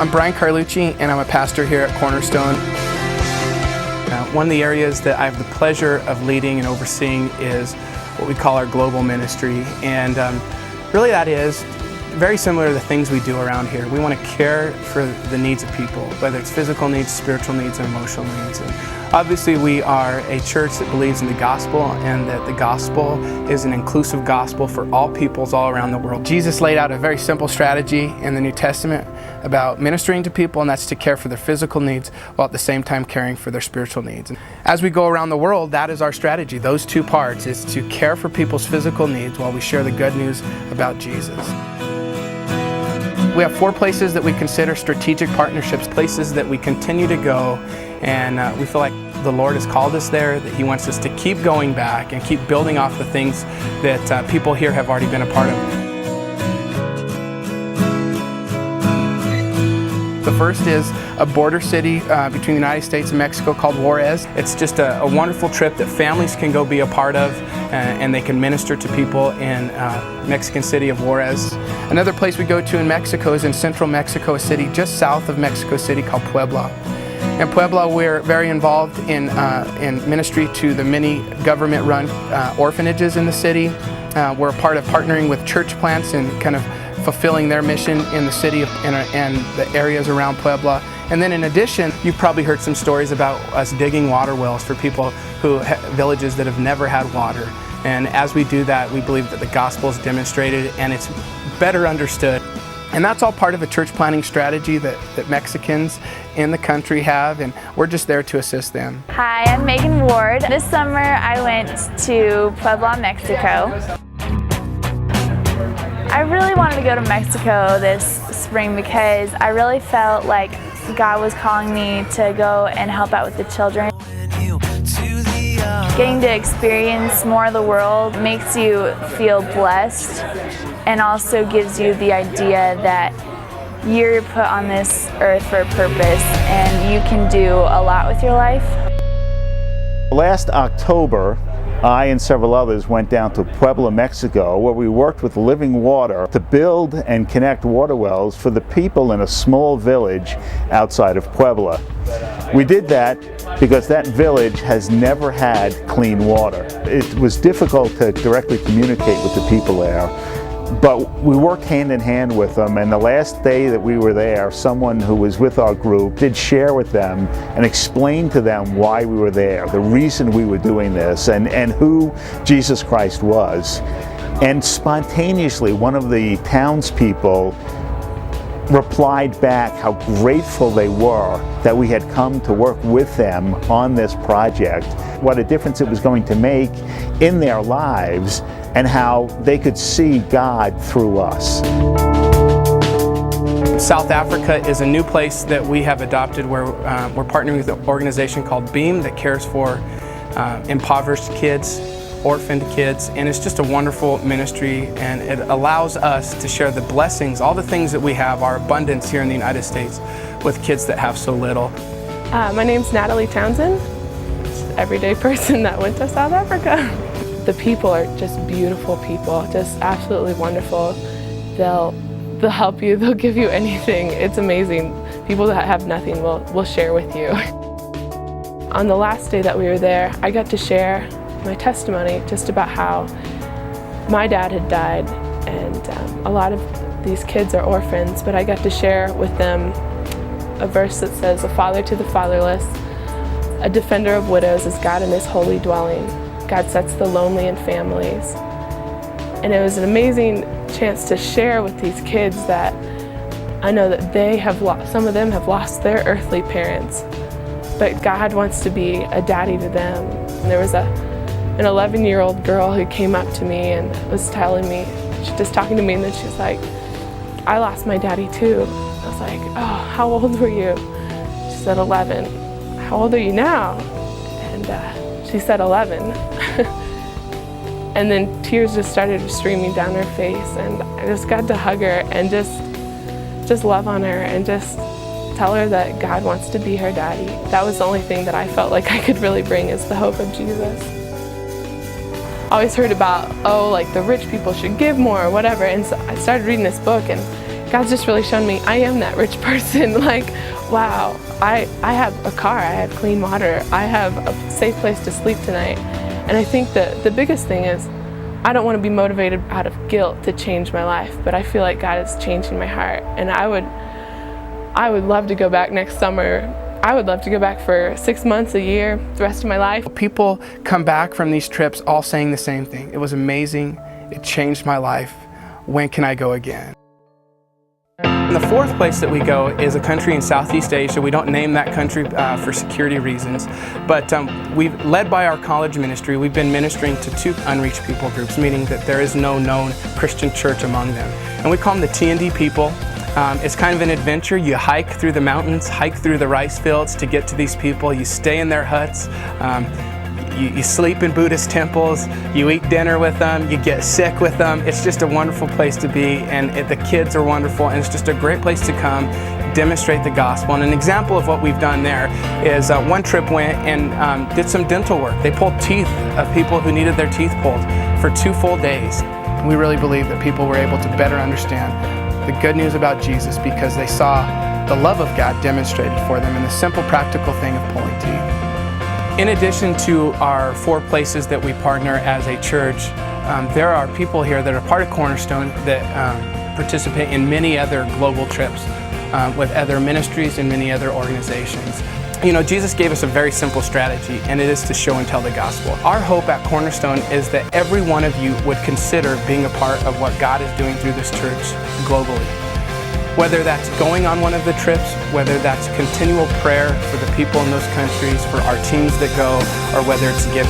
I'm Brian Carlucci, and I'm a pastor here at Cornerstone. One of the areas that I have the pleasure of leading and overseeing is what we call our global ministry, and really that is very similar to the things we do around here. We want to care for the needs of people, whether it's physical needs, spiritual needs, and emotional needs. And obviously we are a church that believes in the gospel, and that the gospel is an inclusive gospel for all peoples all around the world. Jesus laid out a very simple strategy in the New Testament about ministering to people, and that's to care for their physical needs while at the same time caring for their spiritual needs. And as we go around the world, that is our strategy. Those two parts is to care for people's physical needs while we share the good news about Jesus. We have 4 places that we consider strategic partnerships, places that we continue to go, and we feel like the Lord has called us there, that He wants us to keep going back and keep building off the things that people here have already been a part of. The first is a border city between the United States and Mexico called Juarez. It's just a wonderful trip that families can go be a part of, and they can minister to people in Mexican city of Juarez. Another place we go to in Mexico is in central Mexico, a city just south of Mexico City called Puebla. In Puebla, we're very involved in ministry to the many government-run orphanages in the city. We're a part of partnering with church plants and kind of fulfilling their mission in the city and the areas around Puebla. And then in addition, you've probably heard some stories about us digging water wells for people villages that have never had water. And as we do that, we believe that the gospel is demonstrated and it's better understood. And that's all part of a church planting strategy that Mexicans in the country have, and we're just there to assist them. Hi, I'm Megan Ward. This summer I went to Puebla, Mexico. I really wanted to go to Mexico this spring because I really felt like God was calling me to go and help out with the children. Getting to experience more of the world makes you feel blessed, and also gives you the idea that you're put on this earth for a purpose and you can do a lot with your life. Last October, I and several others went down to Puebla, Mexico, where we worked with Living Water to build and connect water wells for the people in a small village outside of Puebla. We did that because that village has never had clean water. It was difficult to directly communicate with the people there, but we worked hand in hand with them, and the last day that we were there, someone who was with our group did share with them and explain to them why we were there, the reason we were doing this, and who Jesus Christ was. And spontaneously, one of the townspeople replied back how grateful they were that we had come to work with them on this project, what a difference it was going to make in their lives, and how they could see God through us. South Africa is a new place that we have adopted where we're partnering with an organization called Beam that cares for impoverished kids, orphaned kids, and it's just a wonderful ministry, and it allows us to share the blessings, all the things that we have, our abundance here in the United States, with kids that have so little. My name's Natalie Townsend, just an everyday person that went to South Africa. The people are just beautiful people, just absolutely wonderful. They'll help you, they'll give you anything. It's amazing. People that have nothing will share with you. On the last day that we were there, I got to share my testimony just about how my dad had died, and a lot of these kids are orphans, but I got to share with them a verse that says, "A father to the fatherless, a defender of widows is God in His holy dwelling. God sets the lonely in families." And it was an amazing chance to share with these kids that I know that they have some of them have lost their earthly parents, but God wants to be a daddy to them. And there was an 11-year-old girl who came up to me and was telling me, just talking to me, and then she's like, "I lost my daddy too." I was like, "Oh, how old were you?" She said 11. "How old are you now?" And she said 11. And then tears just started streaming down her face, and I just got to hug her and just love on her and just tell her that God wants to be her daddy. That was the only thing that I felt like I could really bring, is the hope of Jesus. always heard about, oh, like the rich people should give more or whatever. And so I started reading this book, and God's just really shown me I am that rich person. Like, wow, I have a car, I have clean water, I have a safe place to sleep tonight. And I think that the biggest thing is I don't want to be motivated out of guilt to change my life, but I feel like God is changing my heart. And I would love to go back next summer. I would love to go back for 6 months, a year, the rest of my life. People come back from these trips all saying the same thing. It was amazing. It changed my life. When can I go again? And the fourth place that we go is a country in Southeast Asia. We don't name that country for security reasons, but we've led by our college ministry. We've been ministering to 2 unreached people groups, meaning that there is no known Christian church among them. And we call them the T&D people. It's kind of an adventure. You hike through the mountains, hike through the rice fields to get to these people. You stay in their huts. You sleep in Buddhist temples, you eat dinner with them, you get sick with them. It's just a wonderful place to be, and the kids are wonderful, and it's just a great place to come, demonstrate the gospel. And an example of what we've done there is one trip went and did some dental work. They pulled teeth of people who needed their teeth pulled for 2 full days. We really believe that people were able to better understand the good news about Jesus because they saw the love of God demonstrated for them in the simple, practical thing of pulling teeth. In addition to our 4 places that we partner as a church, there are people here that are part of Cornerstone that participate in many other global trips with other ministries and many other organizations. You know, Jesus gave us a very simple strategy, and it is to show and tell the gospel. Our hope at Cornerstone is that every one of you would consider being a part of what God is doing through this church globally. Whether that's going on one of the trips, whether that's continual prayer for the people in those countries, for our teams that go, or whether it's giving.